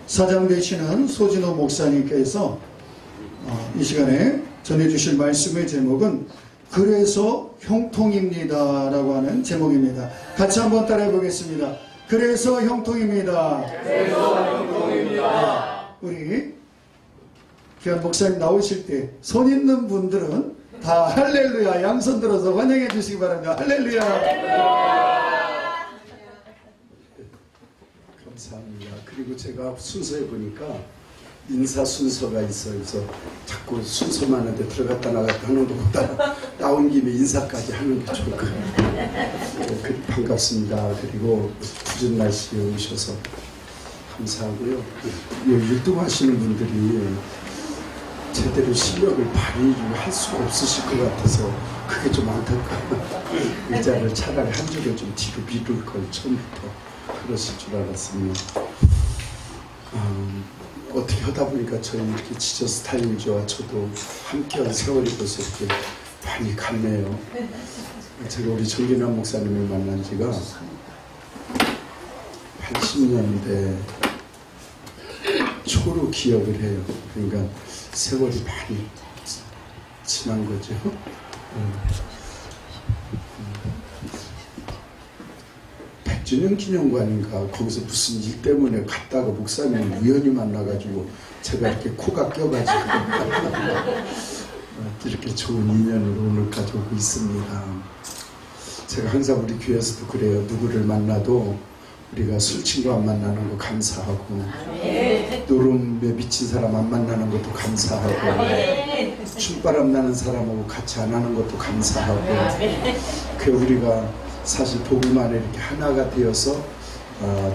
사장 되시는 소진호 목사님께서 이 시간에 전해주실 말씀의 제목은 그래서 형통입니다 라고 하는 제목입니다. 같이 한번 따라해 보겠습니다. 그래서 형통입니다. 그래서 형통입니다. 우리 귀한 목사님 나오실 때 손 있는 분들은 다 할렐루야 양손 들어서 환영해 주시기 바랍니다. 할렐루야. 감사합니다. 그리고 제가 순서에 보니까 인사 순서가 있어요. 그래서 자꾸 순서만 하는데 들어갔다 나갔다 하는 것보다 나온 김에 인사까지 하는 게 좋을 것 같아요. 반갑습니다. 그리고 굳은 날씨에 오셔서 감사하고요. 율동하시는 분들이 제대로 실력을 발휘할 수가 없으실 것 같아서 그게 좀 안타까워요. 의자를 차라리 한 줄을 좀 뒤로 미룰 걸 처음부터 그러실 줄 알았습니다. 어떻게 하다 보니까 저희 이렇게 지저스 타임즈와 저도 함께한 세월이 벌써 이렇게 많이 갔네요. 제가 우리 정진환 목사님을 만난 지가 80년대 초로 기억을 해요. 그러니까 세월이 많이 지난 거죠. 100주년 기념관인가 거기서 무슨 일 때문에 갔다가 목사님 우연히 만나가지고 제가 이렇게 코가 껴가지고 이렇게 좋은 인연으로 오늘까지 오고 있습니다. 제가 항상 우리 교회에서도 그래요. 누구를 만나도 우리가 술 친구 안 만나는 거 감사하고 노름에 미친 사람 안 만나는 것도 감사하고 춤바람 나는 사람하고 같이 안 하는 것도 감사하고 그 우리가 사실 복음 안에 이렇게 하나가 되어서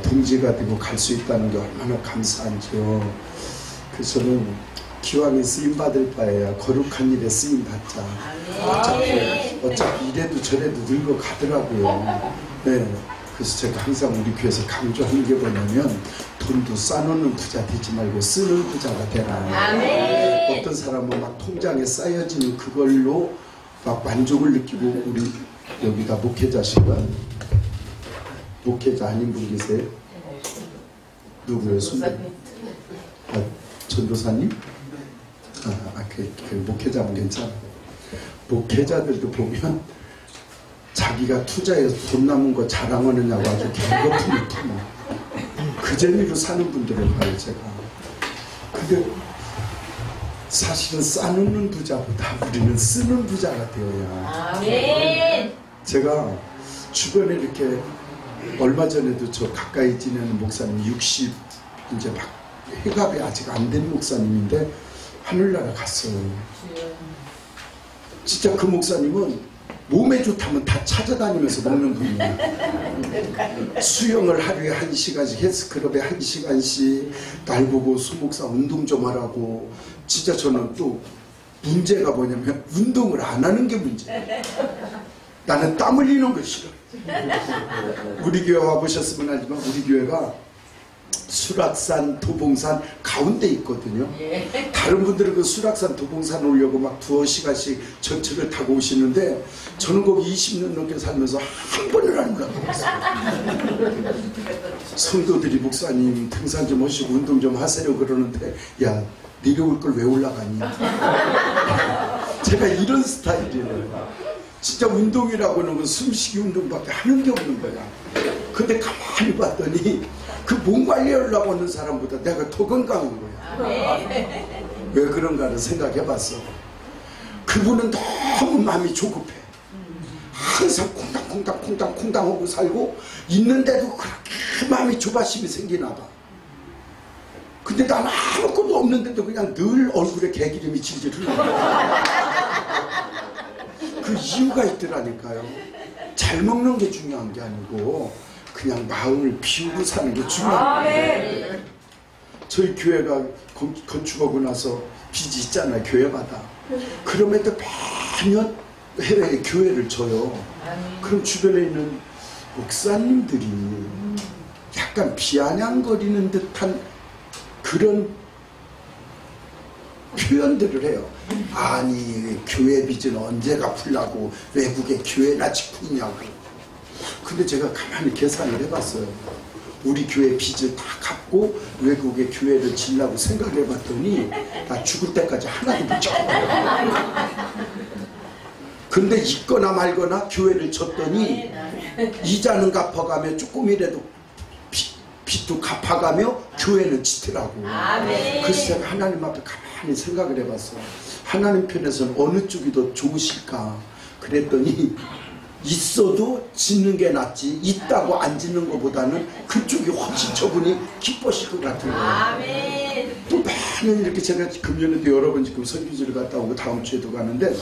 동지가 되고 갈 수 있다는 게 얼마나 감사한지요. 그래서 저는 기왕에 쓰임받을 바에야 거룩한 일에 쓰임받자. 어차피 이래도 저래도 늙어 가더라고요. 네. 그래서 제가 항상 우리 교회에서 강조하는 게 뭐냐면 돈도 쌓아놓는 부자 되지 말고 쓰는 부자가 되라. 어떤 사람은 막 통장에 쌓여지는 그걸로 막 만족을 느끼고 우리 여기가 목회자시가 목회자 아닌 분 계세요? 누구예요? 전도사님? 그 목회자면 괜찮아. 목회자들도 보면 자기가 투자해서 돈 남은 거 자랑하느냐고 아주 개거품을 터는 그 재미로 사는 분들을 봐요 제가. 근데 사실은 쌓는 부자보다 우리는 쓰는 부자가 되어야. 아멘. 제가 주변에 이렇게 얼마 전에도 저 가까이 지내는 목사님 60 이제 막 회갑이 아직 안 된 목사님인데 하늘나라 갔어요. 진짜 그 목사님은 몸에 좋다면 다 찾아다니면서 먹는 분이에요. 수영을 하루에 1시간씩 헬스클럽에 1시간씩 날 보고 수목사 운동 좀 하라고. 진짜 저는 또 문제가 뭐냐면 운동을 안 하는 게 문제예요. 나는 땀 흘리는 거 싫어. 우리 교회 와보셨으면 알지만 우리 교회가 수락산, 도봉산 가운데 있거든요. 다른 분들은 그 수락산, 도봉산 오려고 막 2시간씩 전철을 타고 오시는데 저는 거기 20년 넘게 살면서 한 번을 안 올라가봤어요. 성도들이 목사님 등산 좀 하시고 운동 좀 하세요 그러는데 야 내려올 걸 왜 올라가니? 제가 이런 스타일이에요. 진짜 운동이라고 하는 건 숨쉬기 운동밖에 하는 게 없는 거야. 근데 가만히 봤더니 그 몸 관리하려고 하는 사람보다 내가 더 건강한 거야. 왜 그런가를 생각해 봤어. 그분은 너무 마음이 조급해. 항상 콩당콩당 하고 살고 있는데도 그렇게 마음이 조바심이 생기나 봐. 근데 난 아무것도 없는데도 그냥 늘 얼굴에 개기름이 질질 흘러. 그 이유가 있더라니까요. 잘 먹는 게 중요한 게 아니고 그냥 마음을 비우고 사는 게 중요한 거예요. 저희 교회가 건축하고 나서 빚이 있잖아요. 교회마다. 그럼에도 매년 해외에 교회를 줘요. 그럼 주변에 있는 목사님들이 약간 비아냥거리는 듯한 그런 표현들을 해요. 아니 교회 빚은 언제 갚으려고 외국에 교회나 짓고 있냐고. 근데 제가 가만히 계산을 해봤어요. 우리 교회 빚을 다 갚고 외국에 교회를 지으려고 생각해 봤더니 나 죽을 때까지 하나도 못 갚아요. 근데 있거나 말거나 교회를 졌더니 이자는 갚아가며 조금이라도 빚도 갚아가며 교회는 지더라고. 그래서 제가 하나님 앞에 가만히 생각을 해봤어. 하나님 편에서는 어느 쪽이 더 좋으실까? 그랬더니 있어도 짓는 게 낫지, 있다고 안 짓는 것보다는 그쪽이 훨씬 저분이 기뻐하실 것 같은 거예요. 또 많은 이렇게 제가 금년에도 여러 번 지금 선교지를 갔다 오고 다음 주에도 가는데,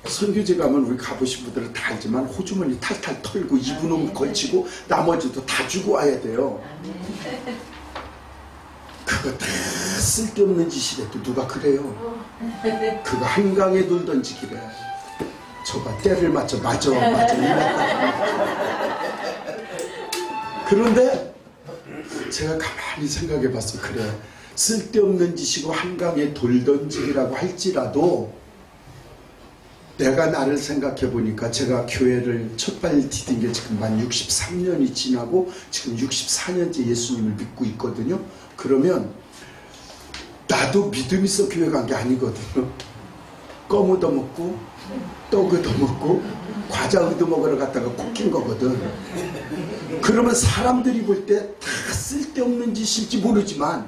선교지 가면 우리 가보신 분들은 다 알지만 호주머니 탈탈 털고 이분은 걸치고 나머지도 다 주고 와야 돼요. 그거 다 쓸데없는 짓이래. 또 누가 그래요? 그거 한강에 돌 던지기래. 저봐 때를 맞춰 맞아. 그런데 제가 가만히 생각해 봤어. 그래, 쓸데없는 짓이고 한강에 돌 던지기라고 할지라도 내가 나를 생각해 보니까 제가 교회를 첫 발 디딘 게 지금 만 63년이 지나고 지금 64년째 예수님을 믿고 있거든요. 그러면 나도 믿음 있어 교회 간 게 아니거든요. 껌 얻어먹고 떡 얻어먹고 과자 얻어먹으러 갔다가 콕힌 거거든. 그러면 사람들이 볼 때 다 쓸데없는 짓일지 모르지만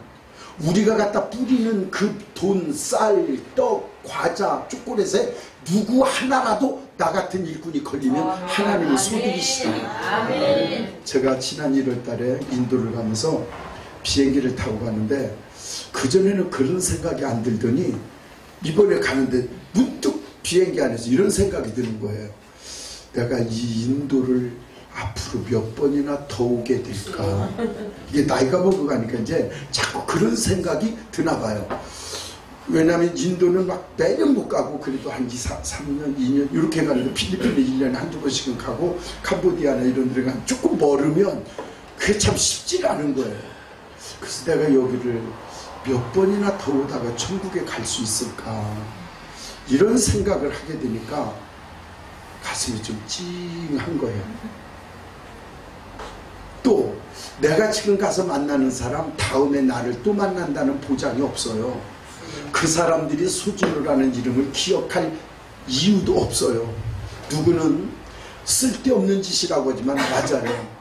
우리가 갖다 뿌리는 그 돈, 쌀, 떡, 과자, 초콜릿에 누구 하나라도 나 같은 일꾼이 걸리면 하나님이 소득이시다. 제가 지난 1월 달에 인도를 가면서 비행기를 타고 가는데 그전에는 그런 생각이 안 들더니 이번에 가는데 문득 비행기 안에서 이런 생각이 드는 거예요. 내가 이 인도를 앞으로 몇 번이나 더 오게 될까. 이게 나이가 먹어가니까 이제 자꾸 그런 생각이 드나 봐요. 왜냐하면 인도는 막 매년 못 가고 그래도 한 3년, 2년 이렇게 가는데 필리핀에 1년에 한두 번씩은 가고 캄보디아나 이런 데를 가면 조금 멀으면 그게 참 쉽지가 않은 거예요. 그래서 내가 여기를 몇 번이나 더 오다가 천국에 갈 수 있을까, 이런 생각을 하게 되니까 가슴이 좀 찡한 거예요. 또 내가 지금 가서 만나는 사람 다음에 나를 또 만난다는 보장이 없어요. 그 사람들이 소진우라는 이름을 기억할 이유도 없어요. 누구는 쓸데없는 짓이라고 하지만 맞아요.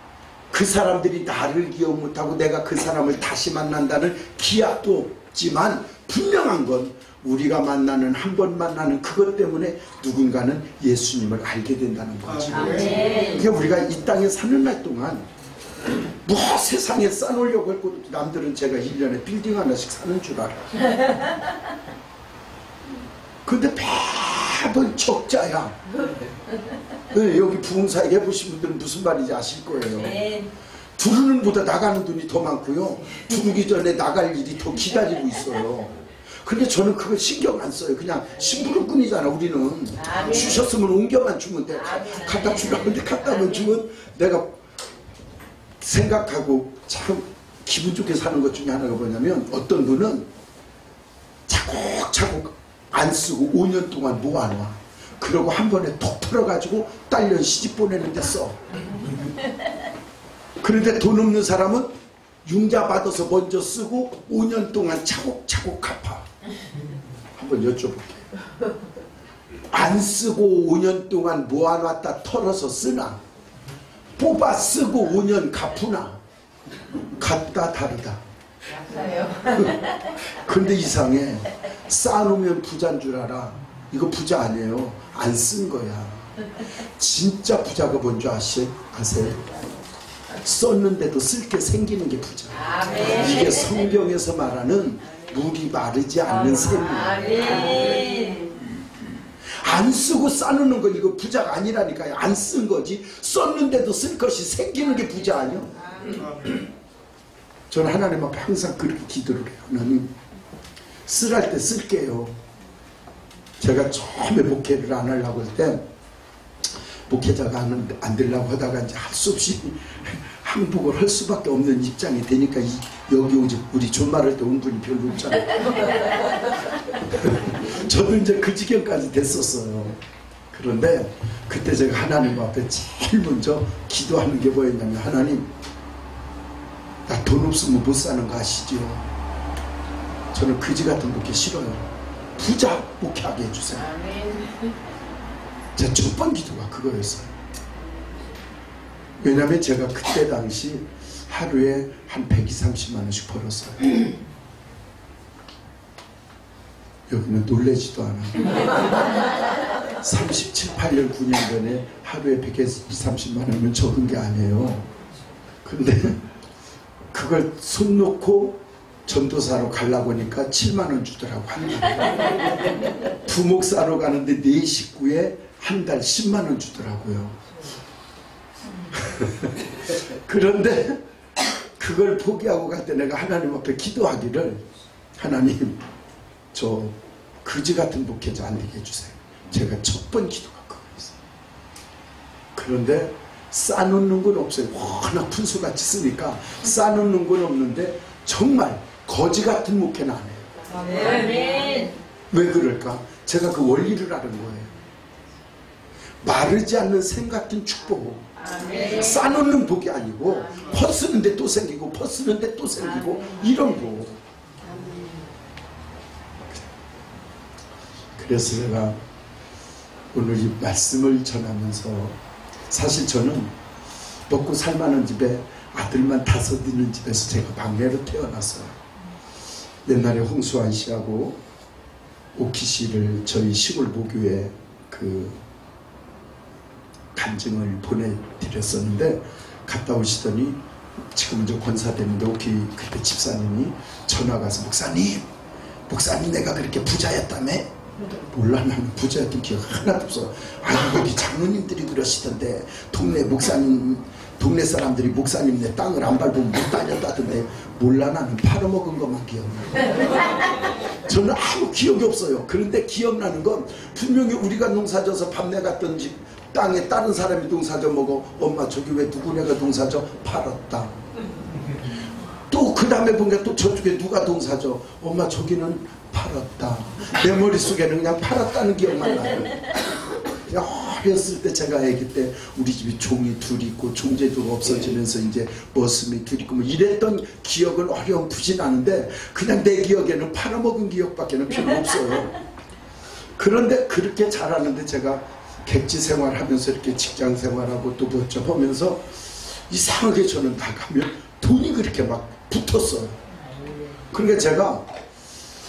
그 사람들이 나를 기억 못하고 내가 그 사람을 다시 만난다는 기약도 없지만 분명한 건 우리가 만나는, 한 번 만나는 그것 때문에 누군가는 예수님을 알게 된다는 거죠. 그러니까 우리가 이 땅에 사는 날 동안 뭐 세상에 싸놓으려고 했고, 남들은 제가 1년에 빌딩 하나씩 사는 줄 알아. 근데 매번 적자야. 네, 여기 부흥사에 해보신 분들은 무슨 말인지 아실 거예요. 두르는 보다 나가는 돈이 더 많고요, 두르기 전에 나갈 일이 더 기다리고 있어요. 근데 저는 그걸 신경 안 써요. 그냥 심부름꾼이잖아. 우리는 주셨으면 옮겨만 주면 돼. 갖다 주라는데 갖다만 주면 내가 생각하고 참 기분 좋게 사는 것 중에 하나가 뭐냐면, 어떤 분은 차곡차곡 안 쓰고 5년 동안 모아놔. 그러고 한 번에 톡 풀어가지고 딸년 시집 보내는데 써. 그런데 돈 없는 사람은 융자 받아서 먼저 쓰고 5년 동안 차곡차곡 갚아. 한번 여쭤볼게요. 안 쓰고 5년 동안 모아놨다 털어서 쓰나? 뽑아 쓰고 5년 갚으나? 같다 다르다. 근데 이상해. 쌓아놓으면 부자인 줄 알아. 이거 부자 아니에요. 안 쓴 거야. 진짜 부자가 뭔지 아세요? 썼는데도 쓸 게 생기는 게 부자. 이게 성경에서 말하는 물이 마르지 않는 셈이에요. 안 쓰고 쌓는 건 이거 부자가 아니라니까요. 안 쓴 거지. 썼는데도 쓸 것이 생기는 게 부자 아니요? 저는 하나님 앞에 항상 그렇게 기도를 해요. 하나님, 쓸할 때 쓸게요. 제가 처음에 목회를 안 하려고 할 때, 목회자가 안 되려고 하다가 이제 할 수 없이 항복을 할 수밖에 없는 입장이 되니까 여기 오지, 우리 존말할 때 온 분이 별로 없잖아요. 저도 이제 그 지경까지 됐었어요. 그런데 그때 제가 하나님 앞에 제일 먼저 기도하는 게 뭐였냐면, 하나님, 나 돈 없으면 못 사는 거 아시죠? 저는 그지 같은 목회 싫어요. 부자 목회하게 해주세요. 제 첫 번 기도가 그거였어요. 왜냐면 제가 그때 당시 하루에 한 120~130만 원씩 벌었어요. 여기는 놀래지도 않아. 37, 8년, 9년 전에 하루에 120~130만 원이면 적은 게 아니에요. 근데 그걸 손 놓고 전도사로 가려고 하니까 7만 원 주더라고, 한 달에. 부목사로 가는데 네 식구에 한 달 10만 원 주더라고요. 그런데 그걸 포기하고 갈 때 내가 하나님 앞에 기도하기를, 하나님, 저 그지 같은 목회자 안 되게 해주세요. 제가 첫 번 기도가 그거였어요. 그런데 싸놓는 건 없어요. 워낙 푼수같이 쓰니까 싸놓는 건 없는데 정말 거지 같은 목회는 안 해요. 아멘. 왜 그럴까? 제가 그 원리를 아는 거예요. 마르지 않는 샘 같은 축복. 아멘. 싸놓는 복이 아니고 퍼쓰는데 또 생기고 퍼쓰는데 또 생기고 이런 복. 그래서 제가 오늘 이 말씀을 전하면서, 사실 저는 먹고 살만한 집에 아들만 5 있는 집에서 제가 막내로 태어났어요. 옛날에 홍수환 씨하고 오키 씨를 저희 시골 모교에 그 간증을 보내드렸었는데, 갔다 오시더니 지금은 저 권사되는데 오키 그때 집사님이 전화가 와서, 목사님 내가 그렇게 부자였다며? 몰라, 나는 부자였던 기억 하나도 없어. 아니 거기 장로님들이 그러시던데 동네 사람들이 목사님네 땅을 안 밟으면 못 다녔다던데. 몰라, 나는 팔아먹은 것만 기억나. 저는 아무 기억이 없어요. 그런데 기억나는 건 분명히 우리가 농사져서 밤내 갔던 집 땅에 다른 사람이 농사져 먹어. 엄마 저기 왜 누구네가 농사져? 팔았다. 또 그 다음에 보니까 또 저쪽에 누가 농사져? 엄마 저기는 팔았다. 내 머릿속에는 그냥 팔았다는 기억만 나요. 어렸을 때, 제가 아기 때 우리 집이 종이 2 있고 종제도가 없어지면서 이제 머슴이 2 있고 뭐 이랬던 기억은 어렴풋이 나는데, 그냥 내 기억에는 팔아먹은 기억밖에 필요 없어요. 그런데 그렇게 자라는데 제가 객지 생활하면서 이렇게 직장 생활하고 또 뭐 좀 하면서 이상하게 저는 나가면 돈이 그렇게 막 붙었어요. 그러니까 제가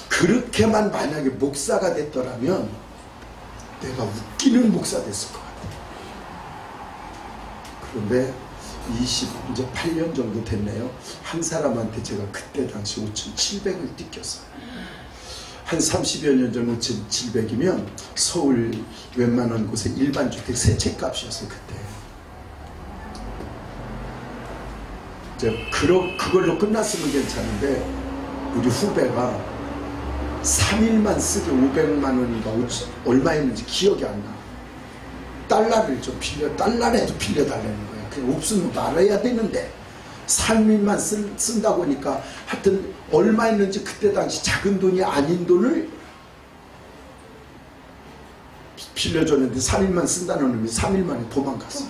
그렇게만 만약에 목사가 됐더라면 내가 웃기는 목사 됐을 것 같아요. 그런데 이제 8년 정도 됐네요. 한 사람한테 제가 그때 당시 5,700을 뜯겼어요. 한 30여 년 전 5,700이면 서울 웬만한 곳에 일반주택 3채 값이었어요, 그때. 이제 그걸로 끝났으면 괜찮은데, 우리 후배가 3일만 쓰게 500만 원인가 얼마였는지 기억이 안 나. 달러를 좀 달러라도 빌려달라는 거야. 그냥 없으면 말아야 되는데 3일만 쓴다고 하니까 하여튼 얼마였는지 그때 당시 작은 돈이 아닌 돈을 빌려줬는데 3일만 쓴다는 놈이 3일 만에 도망갔어.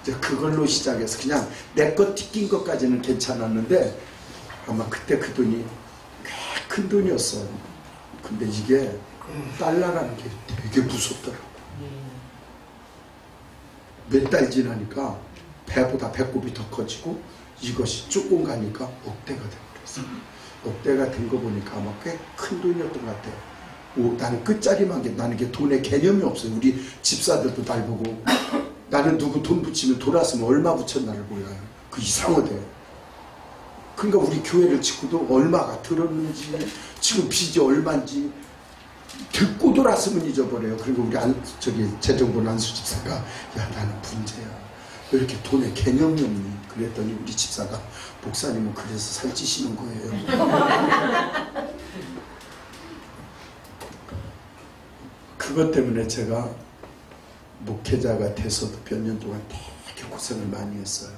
이제 그걸로 시작해서 그냥 내 것 튀긴 것까지는 괜찮았는데, 아마 그때 그 돈이 꽤 큰 돈이었어요. 근데 이게 달러라는 게 되게 무섭더라고. 몇 달 지나니까 배보다 배꼽이 더 커지고 이것이 조금 가니까 억대가 되버렸어. 억대가 된 거 보니까 아마 꽤 큰 돈이었던 것 같아요. 나는 끝자리만 나는 게 돈의 개념이 없어요. 우리 집사들도 날 보고 나는 누구 돈 붙이면 돌았으면 얼마 붙였나를 몰라요. 그 이상하대. 그러니까 우리 교회를 짓고도 얼마가 들었는지, 지금 빚이 얼마인지 듣고 돌았으면 잊어버려요. 그리고 우리 재정본 안수 집사가, 야 나는 문제야. 왜 이렇게 돈의 개념이 없니? 그랬더니 우리 집사가, 목사님은 그래서 살찌시는 거예요. 그것 때문에 제가 목회자가 돼서도 몇 년 동안 되게 고생을 많이 했어요.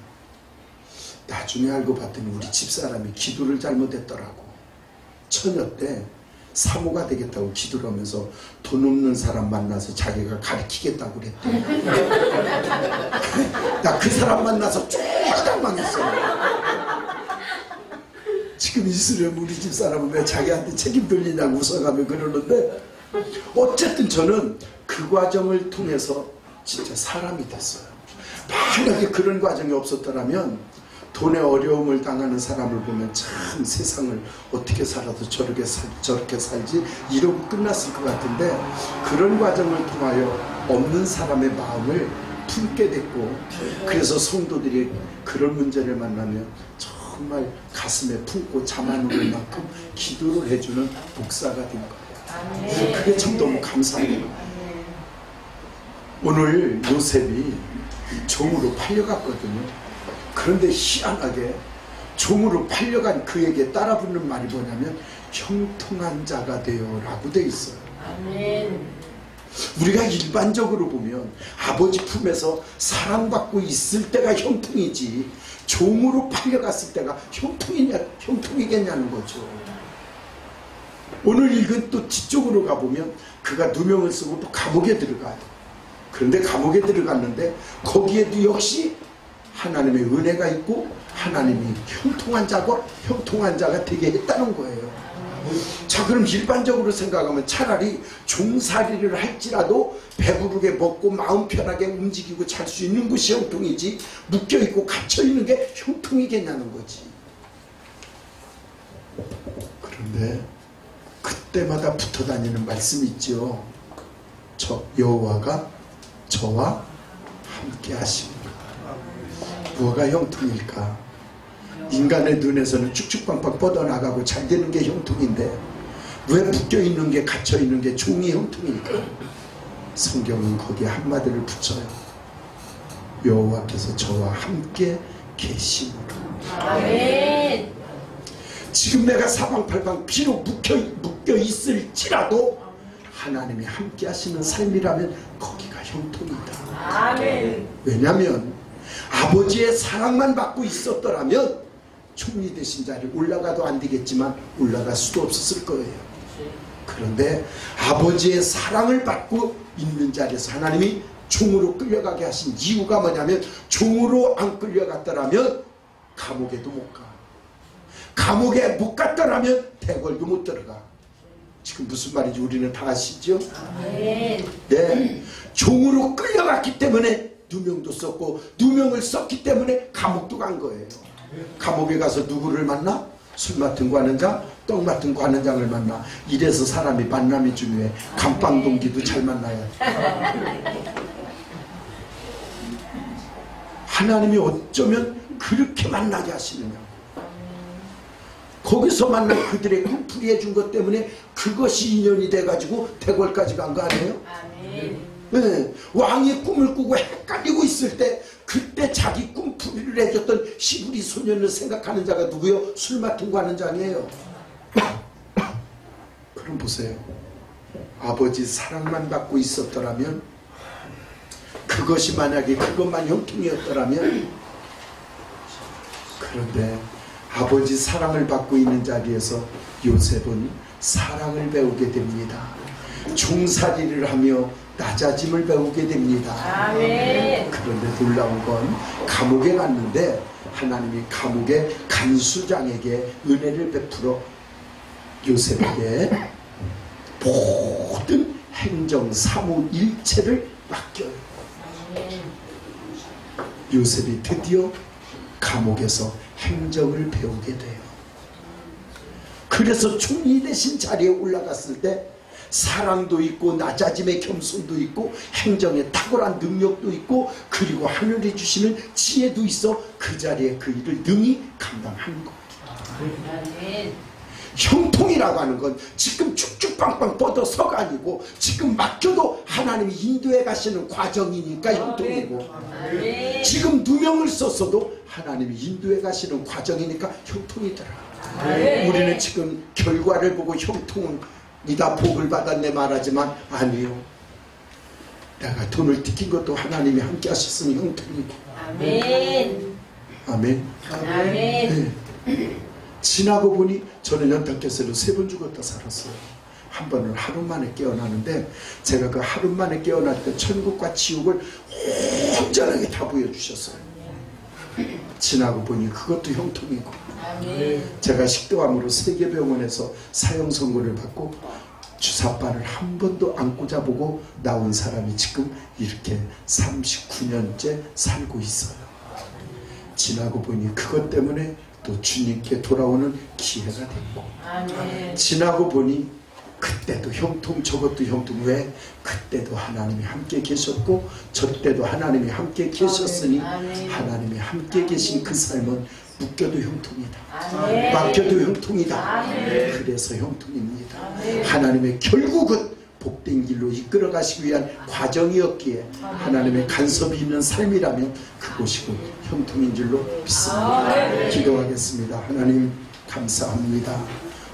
나중에 알고 봤더니 우리 집사람이 기도를 잘못했더라고. 처녀 때 사모가 되겠다고 기도를 하면서 돈 없는 사람 만나서 자기가 가르치겠다고 그랬대. 나 그 사람 만나서 쭉 당망했어요. 지금 있으려면 우리 집 사람은 왜 자기한테 책임 돌리냐고 웃어가며 그러는데, 어쨌든 저는 그 과정을 통해서 진짜 사람이 됐어요. 만약에 그런 과정이 없었더라면 돈의 어려움을 당하는 사람을 보면 참 세상을 어떻게 살아도 저렇게 살지 이러고 끝났을 것 같은데, 그런 과정을 통하여 없는 사람의 마음을 품게 됐고, 그래서 성도들이 그런 문제를 만나면 정말 가슴에 품고 잠 안 오는 만큼 기도를 해주는 목사가 된 거예요. 그게 참 너무 감사해요. 오늘 요셉이 종으로 팔려갔거든요. 그런데 희한하게 종으로 팔려간 그에게 따라붙는 말이 뭐냐면 형통한 자가 되어 라고 돼 있어요. 우리가 일반적으로 보면 아버지 품에서 사랑받고 있을 때가 형통이지, 종으로 팔려갔을 때가 형통이겠냐는 거죠. 오늘 읽은 또 뒤쪽으로 가보면 그가 누명을 쓰고 또 감옥에 들어가요. 그런데 감옥에 들어갔는데 거기에도 역시 하나님의 은혜가 있고 하나님이 형통한 자가 되게 했다는 거예요. 자, 그럼 일반적으로 생각하면 차라리 종살이를 할지라도 배부르게 먹고 마음 편하게 움직이고 잘 수 있는 것이 형통이지, 묶여있고 갇혀있는 게 형통이겠냐는 거지. 그런데 그때마다 붙어다니는 말씀이 있죠. 여호와가 저와 함께 하십니다. 뭐가 형통일까? 인간의 눈에서는 쭉쭉빵빵 뻗어나가고 잘 되는 게 형통인데 왜 묶여있는 게, 갇혀있는 게 종이 형통일까? 성경은 거기에 한마디를 붙여요. 여호와께서 저와 함께 계심으로. 아멘. 지금 내가 사방팔방 비록 묶여 있을지라도 하나님이 함께 하시는 삶이라면 거기가 형통이다. 아멘. 왜냐하면 아버지의 사랑만 받고 있었더라면 총리 되신 자리에 올라가도 안 되겠지만 올라갈 수도 없었을 거예요. 그런데 아버지의 사랑을 받고 있는 자리에서 하나님이 종으로 끌려가게 하신 이유가 뭐냐면, 종으로 안 끌려갔더라면 감옥에도 못 가. 감옥에 못 갔더라면 대궐도 못 들어가. 지금 무슨 말인지 우리는 다 아시죠? 아멘. 네, 종으로 끌려갔기 때문에 누명도 썼고, 누명을 썼기 때문에 감옥도 간 거예요. 감옥에 가서 누구를 만나? 술 맡은 관원장, 떡 맡은 관원장을 만나. 이래서 사람이 만남이 중요해. 감방 동기도 잘 만나야 돼. 하나님이 어쩌면 그렇게 만나게 하시느냐. 거기서 만난 그들의 꿈풀이 해준 것 때문에 그것이 인연이 돼가지고 대궐까지 간 거 아니에요? 아멘. 네, 왕이 꿈을 꾸고 헷갈리고 있을 때 그때 자기 꿈풀이를 해줬던 시부리 소년을 생각하는 자가 누구요? 술 맡은 관원장이에요. 그럼 보세요. 아버지 사랑만 받고 있었더라면, 그것이 만약에 그것만 형통이었더라면, 그런데 아버지 사랑을 받고 있는 자리에서 요셉은 사랑을 배우게 됩니다. 종살이를 하며 낮아짐을 배우게 됩니다. 아멘. 그런데 놀라운 건 감옥에 갔는데 하나님이 감옥의 간수장에게 은혜를 베풀어 요셉에게 모든 행정 사무 일체를 맡겨요. 요셉이 드디어 감옥에서 행정을 배우게 돼요. 그래서 총리 대신 자리에 올라갔을 때 사랑도 있고 낮아짐의 겸손도 있고 행정에 탁월한 능력도 있고, 그리고 하늘이 주시는 지혜도 있어 그 자리에 그 일을 능히 감당하는 거예요. 아멘. 형통이라고 하는 건 지금 쭉쭉빵빵 뻗어서가 아니고 지금 맡겨도 하나님이 인도해 가시는 과정이니까 형통이고, 아멘. 지금 누명을 썼어도 하나님이 인도해 가시는 과정이니까 형통이더라. 아멘. 우리는 지금 결과를 보고 형통이다, 복을 받았네 말하지만 아니요. 내가 돈을 뜯긴 것도 하나님이 함께 하셨으니 형통이고. 아멘. 아멘. 아멘. 네. 지나고 보니 저는 연탄께서는 3번 죽었다 살았어요. 한 번은 하루 만에 깨어나는데 제가 그 하루 만에 깨어날 때 천국과 지옥을 온전하게 다 보여주셨어요. 지나고 보니 그것도 형통이고 제가 식도암으로 세계병원에서 사형 선고를 받고 주사바를 한 번도 안 꽂아보고 나온 사람이 지금 이렇게 39년째 살고 있어요. 지나고 보니 그것 때문에 또 주님께 돌아오는 기회가 됐고 지나고 보니 그때도 형통 저것도 형통. 왜? 그때도 하나님이 함께 계셨고 저 때도 하나님이 함께 계셨으니 하나님이 함께 계신 그 삶은 묶여도 형통이다. 맡겨도 형통이다. 그래서 형통입니다. 하나님의 결국은 복된 길로 이끌어 가시기 위한 과정이었기에 하나님의 간섭이 있는 삶이라면 그곳이 곧 형통인 줄로 믿습니다. 기도하겠습니다. 하나님 감사합니다.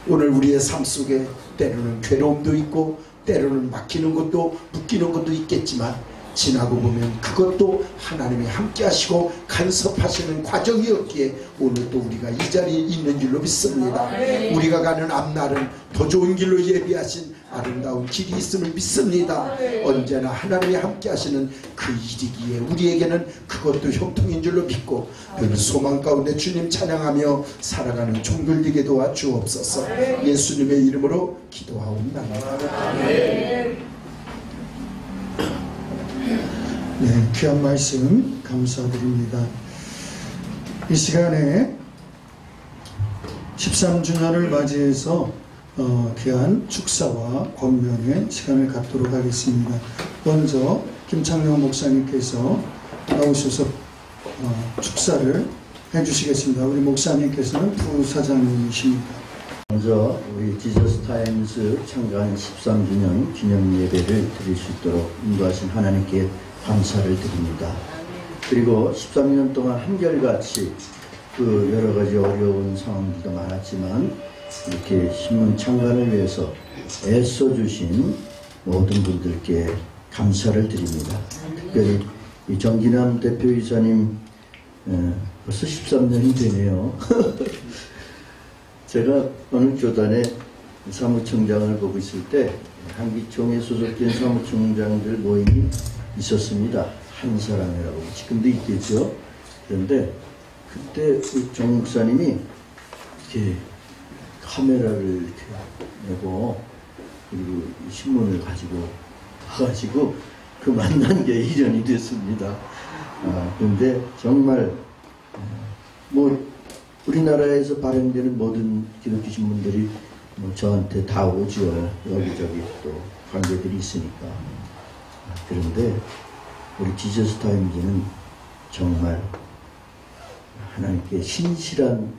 오늘 우리의 삶 속에 때로는 괴로움도 있고 때로는 막히는 것도 묶이는 것도 있겠지만 지나고 보면 그것도 하나님이 함께 하시고 간섭하시는 과정이었기에 오늘 또 우리가 이 자리에 있는 줄로 믿습니다. 우리가 가는 앞날은 더 좋은 길로 예비하신 아름다운 길이 있음을 믿습니다. 언제나 하나님이 함께 하시는 그 일이기에 우리에게는 그것도 형통인 줄로 믿고 그 소망 가운데 주님 찬양하며 살아가는 종들 되게 도와 주옵소서. 예수님의 이름으로 기도하옵나이다. 네, 귀한 말씀 감사드립니다. 이 시간에 13주년을 맞이해서 귀한 축사와 권면의 시간을 갖도록 하겠습니다. 먼저 김창룡 목사님께서 나오셔서 축사를 해주시겠습니다. 우리 목사님께서는 부사장님이십니다. 먼저 우리 지저스타임스 창간 13주년 기념 예배를 드릴 수 있도록 인도하신 하나님께 감사를 드립니다. 그리고 13년 동안 한결같이 그 여러 가지 어려운 상황들도 많았지만 이렇게 신문 창간을 위해서 애써주신 모든 분들께 감사를 드립니다. 특별히 이 정기남 대표이사님 벌써 13년이 되네요. 제가 어느 교단에 사무총장을 보고 있을 때 한기총에 소속된 사무총장들 모임이 있었습니다. 한사랑이라고. 지금도 있겠죠. 그런데 그때 그 정 목사님이 이렇게 카메라를 이렇게 내고 그리고 신문을 가지고 와가지고 그 만난 게 1년이 됐습니다. 그런데 정말 뭐 우리나라에서 발행되는 모든 기독교 신문들이 뭐 저한테 다 오죠. 여기저기 또 관계들이 있으니까. 그런데 우리 지저스타임즈는 정말 하나님께 신실한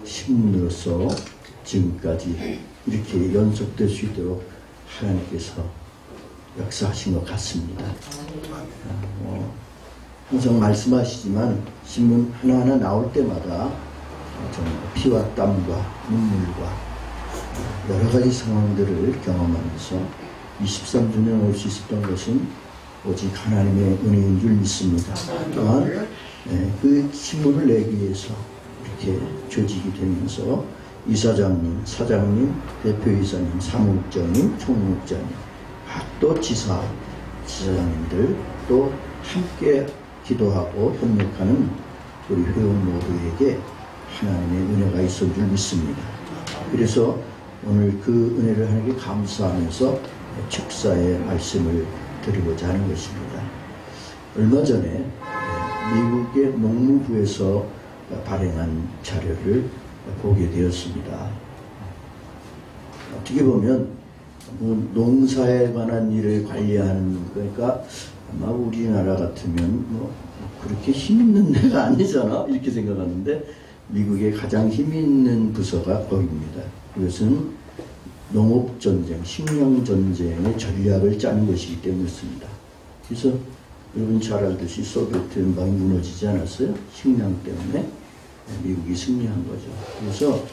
신문으로서 지금까지 이렇게 연속될 수 있도록 하나님께서 역사하신 것 같습니다. 항상 말씀하시지만 신문 하나하나 나올 때마다 정말 피와 땀과 눈물과 여러 가지 상황들을 경험하면서 23주년 올 수 있었던 것은 오직 하나님의 은혜인 줄 믿습니다. 또한 그 신문을 내기 위해서 이렇게 조직이 되면서 이사장님, 사장님, 대표이사님, 사무국장님, 총무국장님, 또 지사장님들 또 함께 기도하고 협력하는 우리 회원 모두에게 하나님의 은혜가 있을 줄 믿습니다. 그래서 오늘 그 은혜를 하나님께 감사하면서 축사의 말씀을 드리고자 하는 것입니다. 얼마 전에 미국의 농무부에서 발행한 자료를 보게 되었습니다. 어떻게 보면 농사에 관한 일을 관리하는 거니까 아마 우리나라 같으면 뭐 그렇게 힘 있는 데가 아니잖아 이렇게 생각하는데 미국의 가장 힘 있는 부서가 거기입니다. 이것은 농업전쟁, 식량전쟁의 전략을 짜는 것이기 때문이었습니다. 그래서 여러분 잘 알듯이 소비에트 연방이 무너지지 않았어요? 식량 때문에 미국이 승리한 거죠. 그래서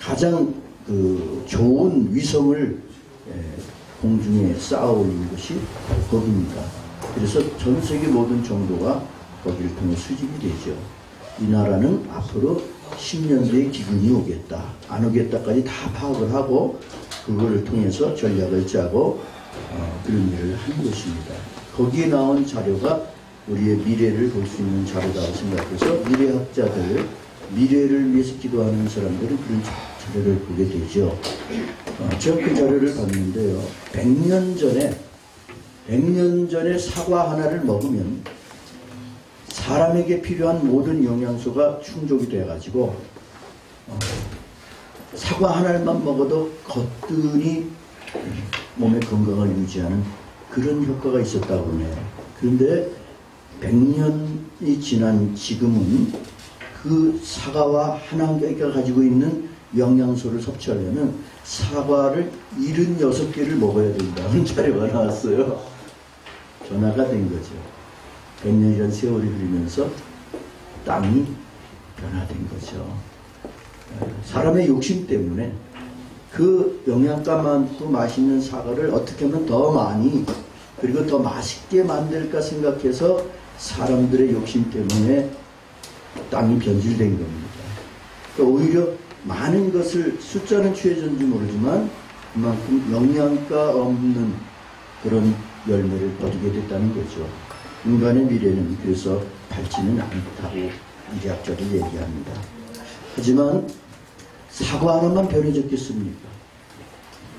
가장 그 좋은 위성을 공중에 쌓아 올린 것이 거기입니다. 그래서 전 세계 모든 정도가 거기를 통해 수집이 되죠. 이 나라는 앞으로 10년 뒤에 기근이 오겠다, 안 오겠다까지 다 파악을 하고 그걸 통해서 전략을 짜고 그런 일을 하는 것입니다. 거기에 나온 자료가 우리의 미래를 볼 수 있는 자료라고 생각해서 미래학자들, 미래를 위해서 기도하는 사람들은 그런 자료를 보게 되죠. 제가 그 자료를 봤는데요. 100년 전에 사과 하나를 먹으면 사람에게 필요한 모든 영양소가 충족이 돼가지고 사과 하나만 먹어도 거뜬히 몸의 건강을 유지하는 그런 효과가 있었다고 하네요. 그런데 100년이 지난 지금은 그 사과와 한 개가 가지고 있는 영양소를 섭취하려면 사과를 76개를 먹어야 된다는 자료가 나왔어요. 변화가 된 거죠. 100년이라는 세월이 흐르면서 땅이 변화된 거죠. 사람의 욕심 때문에 그 영양가 많고 맛있는 사과를 어떻게 하면 더 많이 그리고 더 맛있게 만들까 생각해서 사람들의 욕심 때문에 땅이 변질된 겁니다. 그러니까 오히려 많은 것을 숫자는 취해졌는지 모르지만 그만큼 영양가 없는 그런 열매를 거두게 됐다는 거죠. 인간의 미래는 그래서 밝지는 않다고 미래학자들이 얘기합니다. 하지만 사과 하나만 변해졌겠습니까?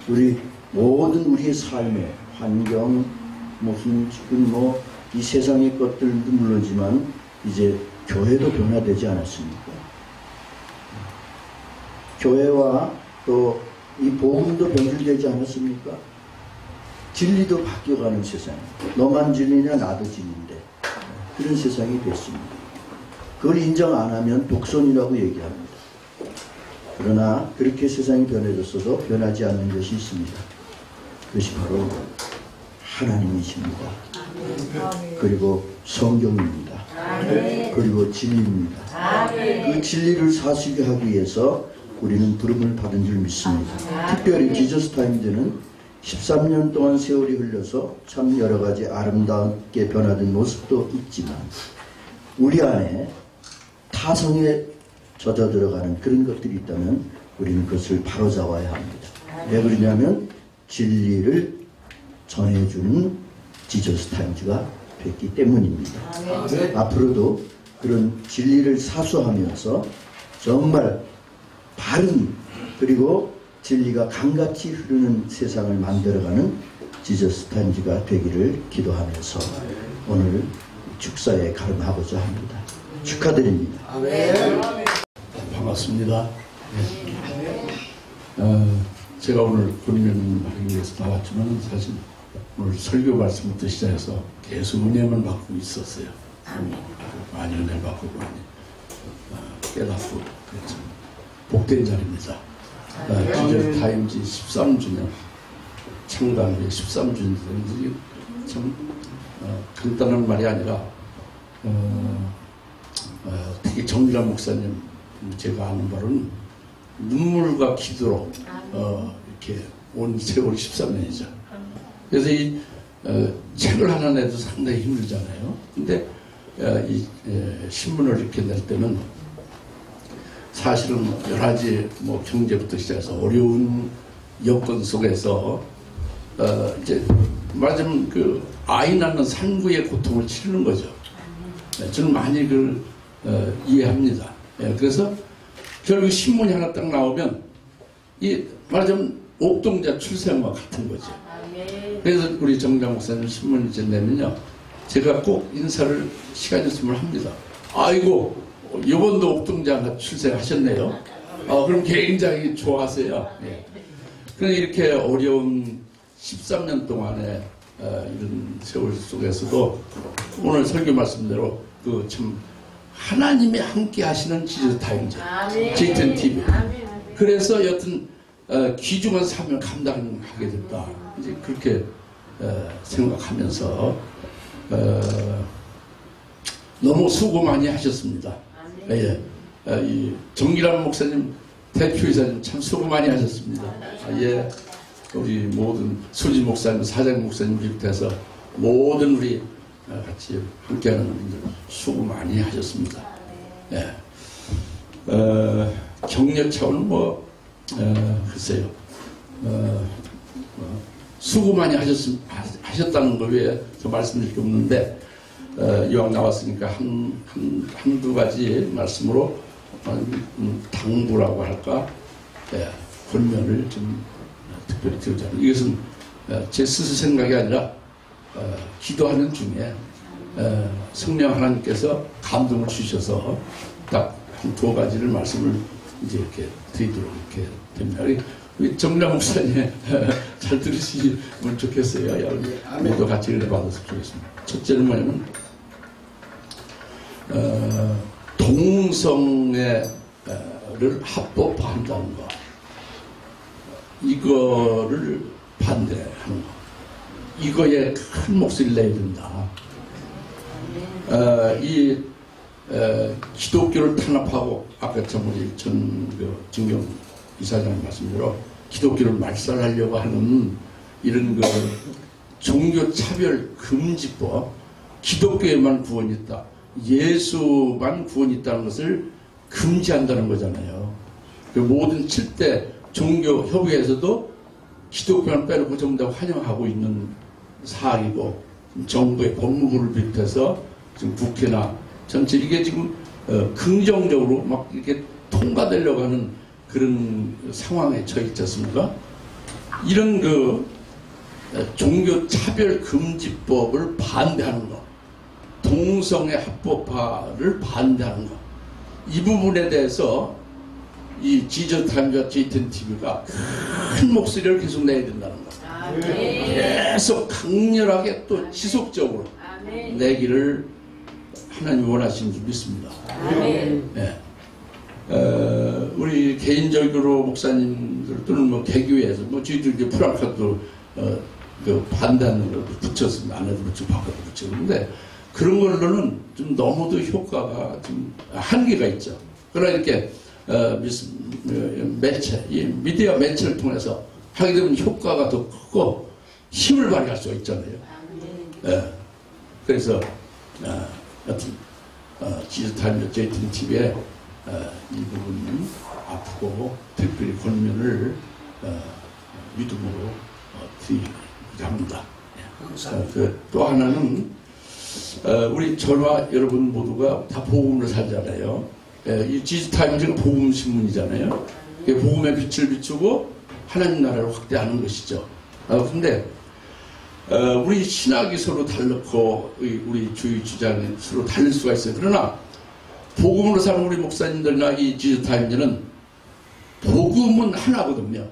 우리 모든 우리의 삶의 환경, 무슨 지금 이 세상의 것들도 물론이지만 이제 교회도 변화되지 않았습니까? 교회와 또 이 복음도 변질되지 않았습니까? 진리도 바뀌어가는 세상. 너만 진리냐 나도 진리인데 그런 세상이 됐습니다. 그걸 인정 안 하면 독선이라고 얘기합니다. 그러나 그렇게 세상이 변해졌어도 변하지 않는 것이 있습니다. 그것이 바로 하나님이십니다. 그리고 성경입니다. 그리고 진리입니다. 그 진리를 사수하게 하기 위해서 우리는 부름을 받은 줄 믿습니다. 특별히 지저스 타임즈는 13년 동안 세월이 흘러서 참 여러 가지 아름답게 변화된 모습도 있지만 우리 안에 타성에 젖어 들어가는 그런 것들이 있다면 우리는 그것을 바로잡아야 합니다. 왜 그러냐면 진리를 전해주는 지저스 타임즈가 됐기 때문입니다. 앞으로도 그런 진리를 사수하면서 정말 바른 그리고 진리가 강같이 흐르는 세상을 만들어가는 지저스 타임즈가 되기를 기도하면서 오늘 축사에 가름하고자 합니다. 축하드립니다. 반갑습니다. 제가 오늘 권면 하기 위해서 나왔지만 사실 오늘 설교 말씀부터 시작해서 계속 은혜만 받고 있었어요. 많이 은혜 받고 많이 깨닫고 그래서 복된 자리입니다. 지저스 타임즈 13주년 창단의 13주년인지 참 간단한 말이 아니라 특히 정기란 목사님 제가 아는 바로는 눈물과 기도로 이렇게 온 세월 13년이죠. 그래서 이 책을 하나 내도 상당히 힘들잖아요. 근데 이 신문을 이렇게 낼 때는 사실은 여러 가지 경제부터 시작해서 어려운 여건 속에서 이제 말하자면 그 아이 낳는 산부의 고통을 치르는 거죠. 저는 많이 그걸 이해합니다. 그래서 결국 신문이 하나 딱 나오면 이 말하자면 옥동자 출생과 같은 거죠. 그래서 우리 정장 목사님 신문 이제 내면요 제가 꼭 인사를 시간이 있으면 합니다. 아이고 이번도 옥동자가 출생하셨네요. 그럼 굉장히 좋아하세요. 그런데 이렇게 어려운 13년 동안의 이런 세월 속에서도 오늘 설교 말씀대로 그 참 하나님이 함께 하시는 지저스 타임즈 JTN TV. 그래서 여튼 귀중한 사명을 감당하게 됐다. 이제 그렇게 생각하면서 너무 수고 많이 하셨습니다. 이 정기란 목사님 대표이사님 참 수고 많이 하셨습니다. 우리 모든 수지 목사님, 사장 목사님 비롯해서 모든 우리 같이 함께하는 분들 수고 많이 하셨습니다. 경력 차원은 글쎄요. 수고 많이 하셨다는 거 외에 더 말씀드릴 게 없는데 이왕 나왔으니까 한두 가지 말씀으로 당부라고 할까 권면을 좀 특별히 드리자. 이것은 제 스스로 생각이 아니라 기도하는 중에 성령 하나님께서 감동을 주셔서 딱 한 두 가지를 말씀을 이제 이렇게 드리도록 이렇게 됩니다. 우리 정남 목사님 잘 들으시면 좋겠어요. 모두 같이 은혜 받았으면 좋겠습니다. 첫째는 뭐냐면 동성애를 합법화한다는 거, 이거를 반대하는 거, 이거에 큰 목소리를 내야 된다. 기독교를 탄압하고 아까 참 우리 진경 이사장 말씀대로 기독교를 말살하려고 하는 이런 그 종교차별 금지법, 기독교에만 구원이 있다, 예수만 구원이 있다는 것을 금지한다는 거잖아요. 그 모든 7대 종교 협의회에서도 기독교만 빼놓고 전부 다 환영하고 있는 사항이고, 정부의 법무부를 비롯해서 지금 국회나 전체 이게 지금 긍정적으로 막 이렇게 통과되려고 하는 그런 상황에 처해 있지 않습니까? 이런 그 종교 차별 금지법을 반대하는 거, 동성애 합법화를 반대하는 거, 이 부분에 대해서 이 지저타임과 JTB가 큰 목소리를 계속 내야 된다는 거. 계속 강렬하게 또 지속적으로 내기를 하나님이 원하시는 줄 믿습니다. 네. 우리 개인적으로 목사님들 또는 뭐 개교회에서 뭐 저희들 이제 프랑카도 그 반대하는 걸 붙였습니다. 안에도 붙이고 밖에도 붙이고. 근데 그런 걸로는 좀 너무도 효과가 좀 한계가 있죠. 그러나 이렇게 매체, 이 미디어 매체를 통해서 하게 되면 효과가 더 크고 힘을 발휘할 수가 있잖아요. 그래서 여튼 지저타임 JTB에 이 부분은 앞으로 특별히 권면을 믿음으로 드리고자 합니다. 또 하나는 우리 전화 여러분 모두가 다 복음을 살잖아요. 이 지저타임은 복음 신문이잖아요. 복음의 빛을 비추고 하나님 나라를 확대하는 것이죠. 근데 우리 신학이 서로 다르고 우리 주의 주장이 서로 다를 수가 있어요. 그러나 복음으로 사는 우리 목사님들이나 이 지저타임즈는 복음은 하나거든요.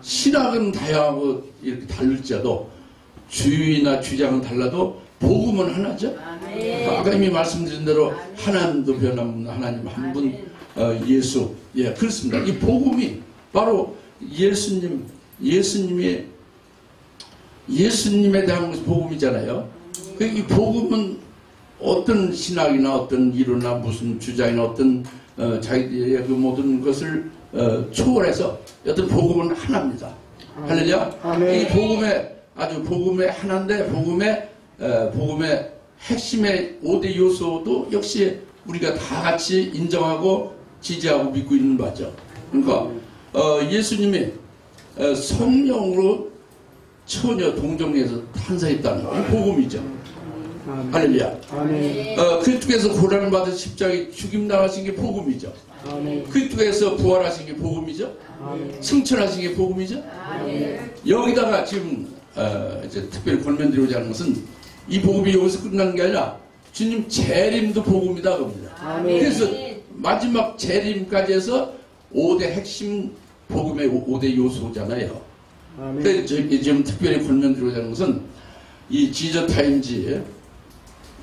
신학은 다양하고 이렇게 다를지라도 주의나 주장은 달라도 복음은 하나죠. 아까 이미 말씀드린 대로 하나님도 변함없는 하나님 한 분 예수, 예, 그렇습니다. 이 복음이 바로 예수님에 대한 것이 복음이잖아요. 이 복음은 어떤 신학이나 어떤 이론이나 무슨 주장이나 어떤 자기들의 그 모든 것을 초월해서 어떤 복음은 하나입니다. 할렐루야. 이 복음의 하나인데 복음의 핵심의 5대 요소도 역시 우리가 다 같이 인정하고 지지하고 믿고 있는 바죠. 그러니까 예수님이 성령으로 처녀 동정에서 탄생했다는 거, 복음이죠. 할렐루야. 그리스도께서 고난을 받아 십자가에 죽임 당하신 게 복음이죠. 그리스도께서 부활하신 게 복음이죠. 승천하신 게 복음이죠. 여기다가 지금 이제 특별히 권면드리고자 하는 것은 이 복음이 여기서 끝나는 게 아니라 주님 재림도 복음이다 겁니다. 그래서 마지막 재림까지 해서 5대 핵심 복음의 5대 요소잖아요. 그래서 지금 특별히 권면드리고자 하는 것은 이 지저타임즈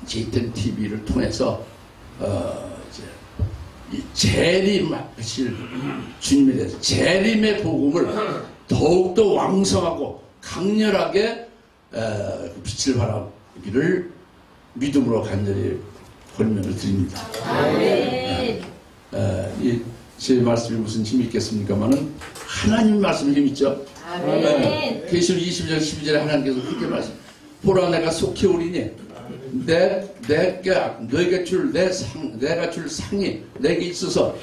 JTB를 통해서 이제 이 재림하실 주님에 대해서 재림의 복음을 더욱더 왕성하고 강렬하게 빛을 발하기를 믿음으로 간절히 권면을 드립니다. 제 말씀이 무슨 힘이 있겠습니까만은 하나님 말씀 힘 있죠. 계시록 22장 12절에 하나님께서 그렇게 말씀, 보라 내가 속히 오리니 내가 줄 상이 내게 있어서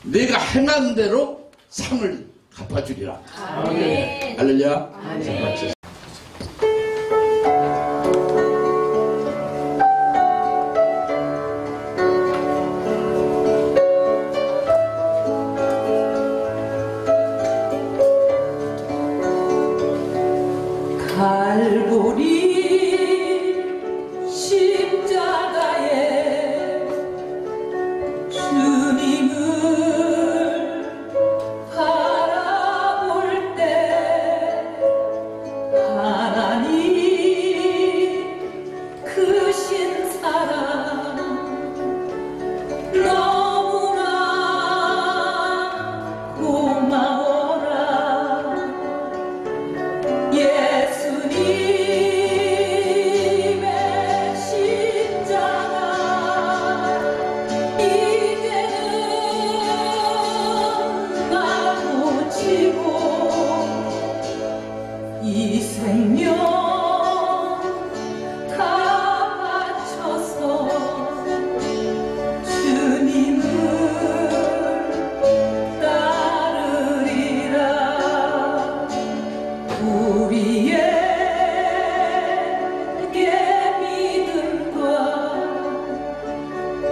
내가 행한 대로 상을 갚아주리라. 아멘. 할렐루야. 아멘. 갈보리 십자가에 주님을 바라볼 때 하나님 크신 사랑 너무나 고마워라. 예수님의 십자가 이제는 나도 지고 이 생명 다 바쳐서 주님을 따르리라. 우리에게 믿음과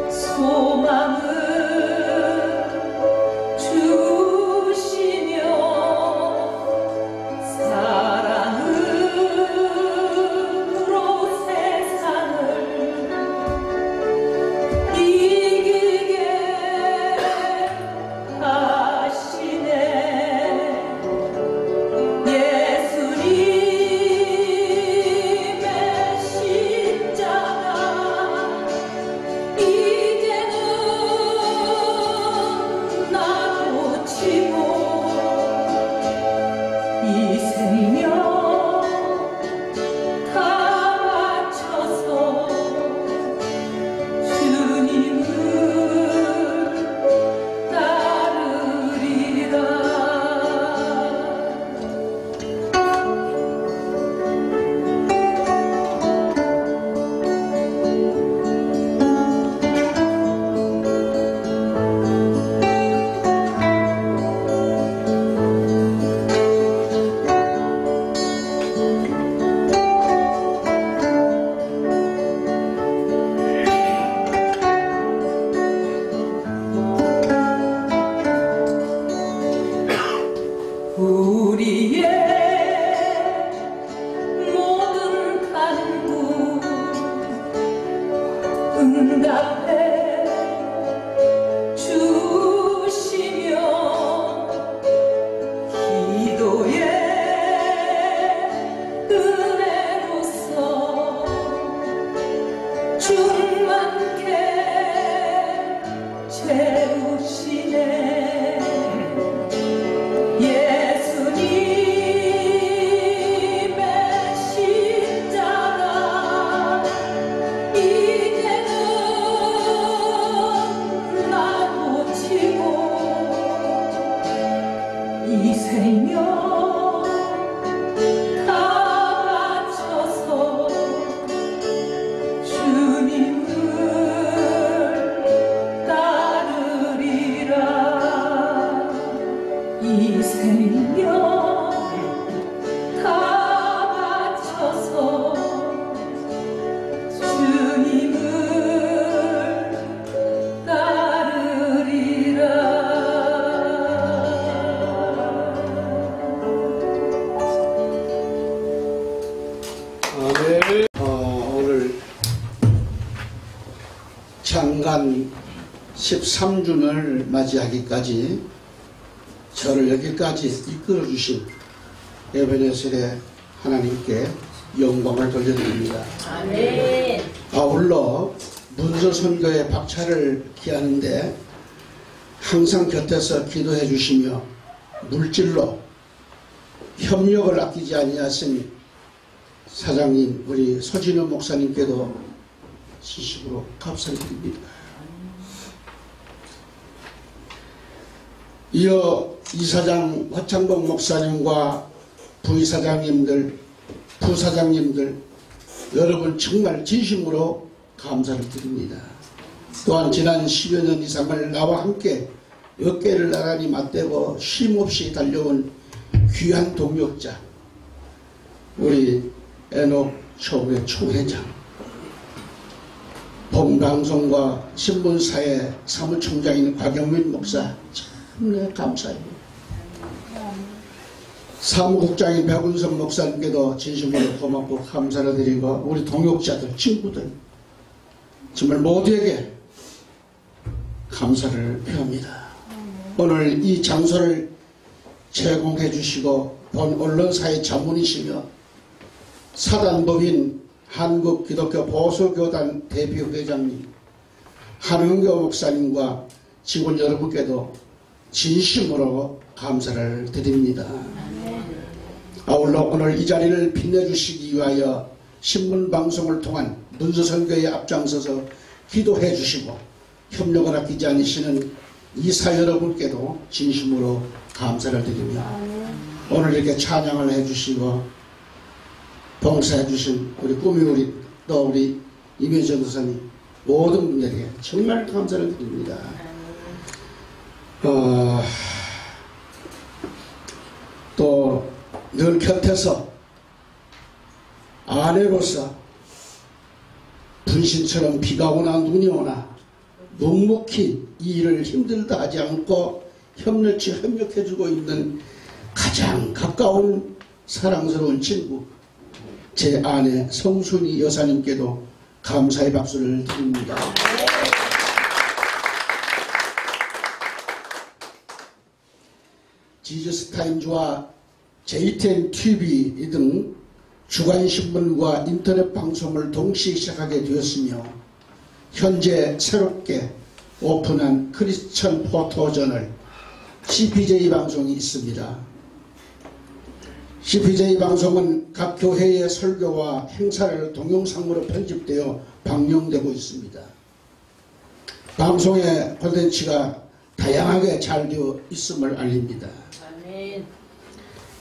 소망을 주시며 사랑으로 세상을 이기게 하시네. 예수님의 십자가 이제는 나도 치고 이 생명 다 바쳐서 주님을 따르리라. 우리의 모든 간구 응답해 주시며 기도의 은혜로서 충만케 채우시네. 예수님의 십자가 이제는 나도 치고 이 생명 다 바쳐서 주님을 따르리라. 이 생명 다 바쳐서 주님을 따르리라. 아멘. 오늘 창간 13주년을 맞이하기까지 저를 여기까지 이끌어 주신 에베네셀의 하나님께 영광을 돌려드립니다. 아멘. 아울러 문서 선교의 박차를 기하는데 항상 곁에서 기도해 주시며 물질로 협력을 아끼지 아니하신 사장님 우리 서진우 목사님께도 시식으로 감사드립니다. 이어 이사장 허창복 목사님과 부이사장님들, 부사장님들 여러분 정말 진심으로 감사를 드립니다. 또한 지난 10여 년 이상을 나와 함께 어깨를 나란히 맞대고 쉼없이 달려온 귀한 동역자, 우리 에녹 초대 총회장, 본방송과 신문사의 사무총장인 곽영민 목사, 참 감사합니다. 사무국장인 백운성 목사님께도 진심으로 고맙고 감사를 드리고, 우리 동역자들, 친구들, 정말 모두에게 감사를 표합니다. 오늘 이 장소를 제공해 주시고 본 언론사의 자문이시며 사단법인 한국기독교 보수교단 대표회장님, 한은교 목사님과 직원 여러분께도 진심으로 감사를 드립니다. 아울러 오늘 이 자리를 빛내주시기 위하여 신문방송을 통한 문서선교에 앞장서서 기도해 주시고 협력을 아끼지 않으시는 이사 여러분께도 진심으로 감사를 드립니다. 오늘 이렇게 찬양을 해주시고 봉사해주신 우리 꾸미우리 또 우리 임혜정 교사님 모든 분들에게 정말 감사를 드립니다. 또 늘 곁에서 아내로서 분신처럼 비가 오나 눈이 오나 묵묵히 이 일을 힘들다 하지 않고 협력해주고 있는 가장 가까운 사랑스러운 친구, 제 아내 성순이 여사님께도 감사의 박수를 드립니다. 지저스타임즈와 JTN TV 등 주간신문과 인터넷 방송을 동시에 시작하게 되었으며 현재 새롭게 오픈한 크리스천 포토저널 CPJ 방송이 있습니다. CPJ 방송은 각 교회의 설교와 행사를 동영상으로 편집되어 방영되고 있습니다. 방송의 콘텐츠가 다양하게 잘 되어 있음을 알립니다.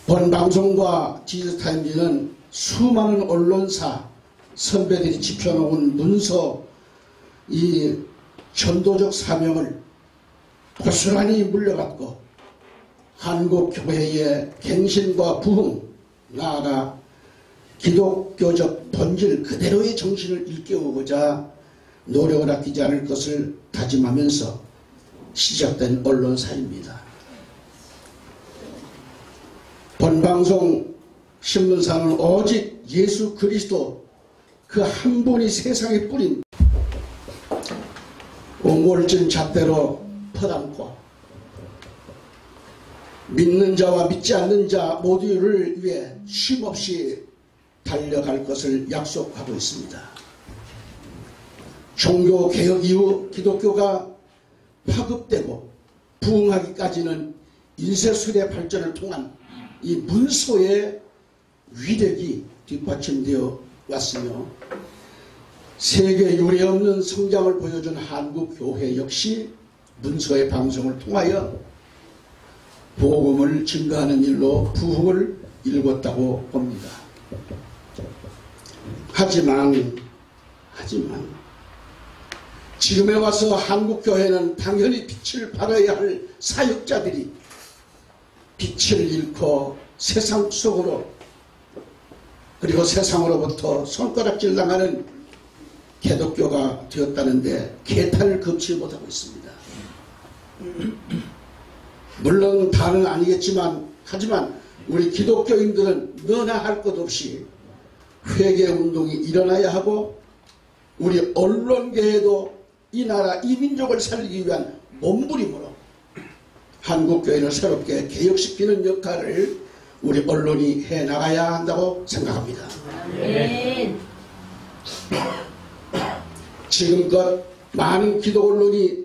본 방송과 지저스타임즈는 수많은 언론사 선배들이 지펴놓은 문서, 이 전도적 사명을 고스란히 물려받고 한국 교회의 갱신과 부흥, 나아가 기독교적 본질 그대로의 정신을 일깨우고자 노력을 아끼지 않을 것을 다짐하면서 시작된 언론사입니다. 본방송 신문사는 오직 예수 그리스도 그 한 분이 세상에 뿌린 옹골진 잣대로 퍼담고 믿는 자와 믿지 않는 자 모두를 위해 쉼없이 달려갈 것을 약속하고 있습니다. 종교개혁 이후 기독교가 파급되고 부흥하기까지는 인쇄술의 발전을 통한 이 문서의 위력이 뒷받침되어 왔으며 세계 유례 없는 성장을 보여준 한국 교회 역시 문서의 방송을 통하여 복음을 증가하는 일로 부흥을 일궜다고 봅니다. 하지만 지금에 와서 한국 교회는 당연히 빛을 발해야 할 사역자들이 빛을 잃고 세상 속으로 그리고 세상으로부터 손가락질 당하는 기독교가 되었다는데 개탄을 금치 못하고 있습니다. 물론 다는 아니겠지만 하지만 우리 기독교인들은 너나 할 것 없이 회개운동이 일어나야 하고 우리 언론계에도 이 나라 이 민족을 살리기 위한 몸부림으로 한국교회를 새롭게 개혁시키는 역할을 우리 언론이 해나가야 한다고 생각합니다. 지금껏 많은 기독 언론이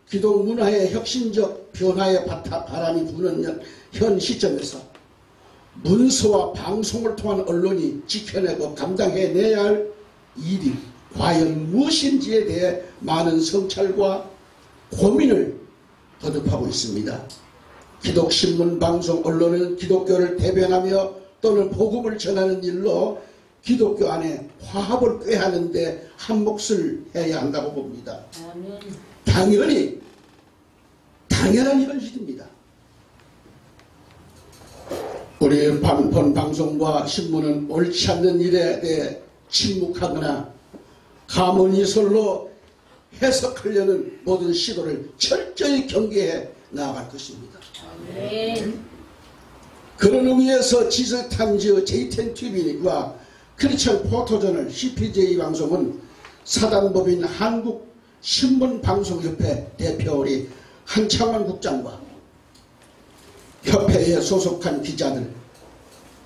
기독 문화의 혁신적 변화의 바람이 부는 현 시점에서 문서와 방송을 통한 언론이 지켜내고 감당해내야 할 일이 과연 무엇인지에 대해 많은 성찰과 고민을 거듭하고 있습니다. 기독신문, 방송, 언론은 기독교를 대변하며 또는 복음을 전하는 일로 기독교 안에 화합을 꾀하는 데 한 몫을 해야 한다고 봅니다. 당연히 당연한 현실입니다. 우리 본 방송과 신문은 옳지 않는 일에 대해 침묵하거나 가문이설로 해석하려는 모든 시도를 철저히 경계해 나아갈 것입니다. 아멘. 그런 의미에서 지저타임즈, JTNTV와 크리스천 포토저널, CPJ 방송은 사단법인 한국신문방송협회 대표 우리 한창원 국장과 협회에 소속한 기자들,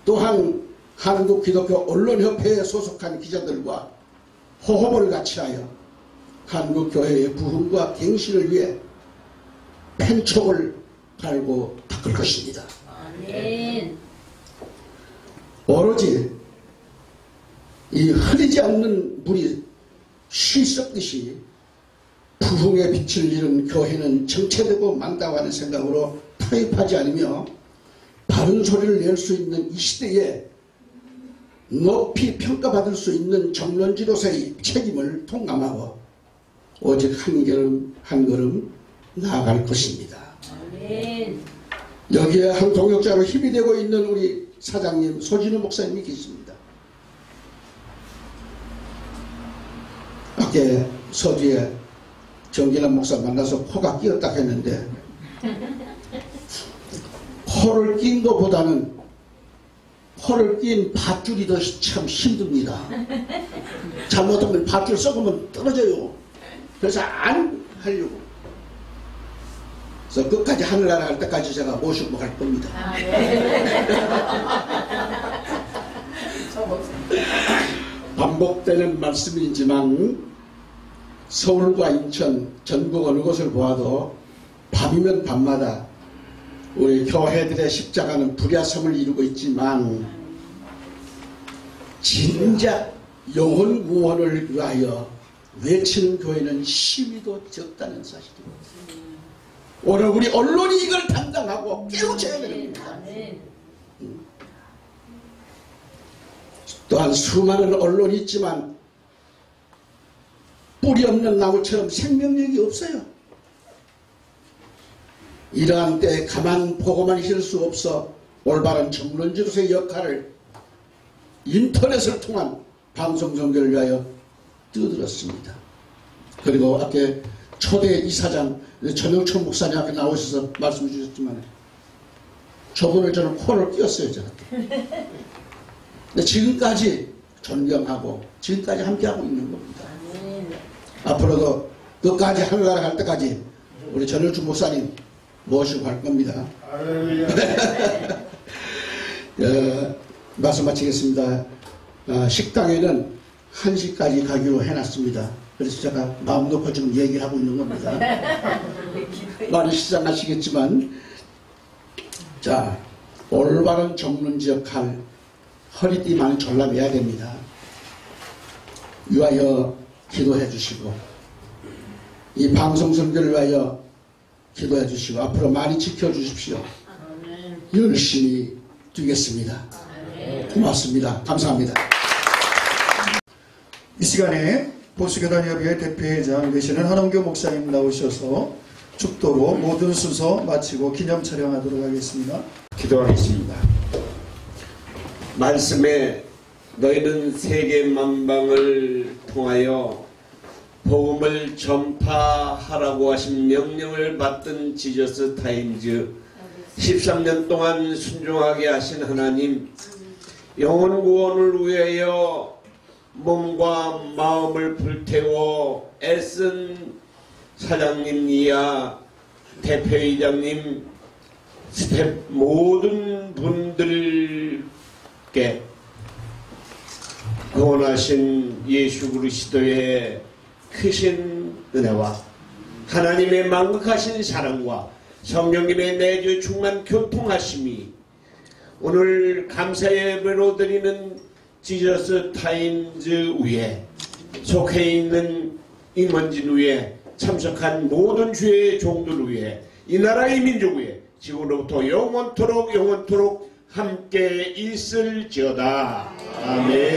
또한 한국기독교 언론협회에 소속한 기자들과 호흡을 같이하여 한국교회의 부흥과 갱신을 위해 펜촉을 갈고 닦을 것입니다. 아멘. 오로지 이 흐리지 않는 물이 쉬 썩듯이 부흥의 빛을 잃은 교회는 정체되고 만다고 하는 생각으로 타협하지 않으며 바른 소리를 낼 수 있는 이 시대에 높이 평가받을 수 있는 정론지로서의 책임을 통감하고 오직 한 걸음 한 걸음 나아갈 것입니다. 아멘. 여기에 한 동역자로 힘이 되고 있는 우리 사장님 소진우 목사님이 계십니다. 밖에 서두에 정진환 목사 만나서 코가 끼었다 했는데 코를 낀 것보다는 코를 낀 밧줄이 더 참 힘듭니다. 잘못하면 밧줄 썩으면 떨어져요. 그래서 안 하려고. 그래서 끝까지 하늘나라 갈 때까지 제가 모시고 갈 겁니다. 반복되는 말씀이지만 서울과 인천, 전국 어느 곳을 보아도 밤이면 밤마다 우리 교회들의 십자가는 불야성을 이루고 있지만 진짜 영혼 구원을 위하여 외치는 교회는 심히도 적다는 사실입니다. 오늘 우리 언론이 이걸 담당하고 깨우쳐야 됩니다. 또한 수많은 언론이 있지만 뿌리 없는 나무처럼 생명력이 없어요. 이러한 때에 가만 보고만 있을 수 없어 올바른 정론지로서의 역할을 인터넷을 통한 방송 전개를 위하여 뛰어들었습니다. 그리고 아까 초대 이사장 전영천 목사님 앞에 나오셔서 말씀해 주셨지만 저분을 저는 코를 끼웠어요. 저한테. 근데 지금까지 존경하고 지금까지 함께하고 있는 겁니다. 앞으로도 끝까지 하늘나라 갈 때까지 우리 전영천 목사님 모시고 갈 겁니다. 말씀 마치겠습니다. 식당에는 1시까지 가기로 해놨습니다. 그래서 제가 마음 놓고 지금 얘기를 하고 있는 겁니다. 많이 시장하시겠지만 자, 올바른 정론지 역할 허리띠 많이 졸라매야 됩니다. 위하여 기도해 주시고 이 방송 선교를 위하여 기도해 주시고 앞으로 많이 지켜주십시오. 열심히 뛰겠습니다. 고맙습니다. 감사합니다. 이 시간에 보수교단협의회 대표회장 되시는 한원교 목사님 나오셔서 축도로 모든 순서 마치고 기념 촬영하도록 하겠습니다. 기도하겠습니다. 말씀에 너희는 세계 만방을 통하여 복음을 전파하라고 하신 명령을 받던 지저스 타임즈 13년 동안 순종하게 하신 하나님, 영혼 구원을 위하여 몸과 마음을 불태워 애쓴 사장님 이하 대표이장님 스텝 모든 분들께 구원하신 예수 그리스도의 크신 은혜와 하나님의 만극하신 사랑과 성령님의 내주 충만 교통하심이 오늘 감사 예배로 드리는 지저스 타임즈 위에 속해 있는 임원진 위에 참석한 모든 주의 종들 위에 이 나라의 민족 위에 지금으로부터 영원토록 함께 있을지어다. 아멘.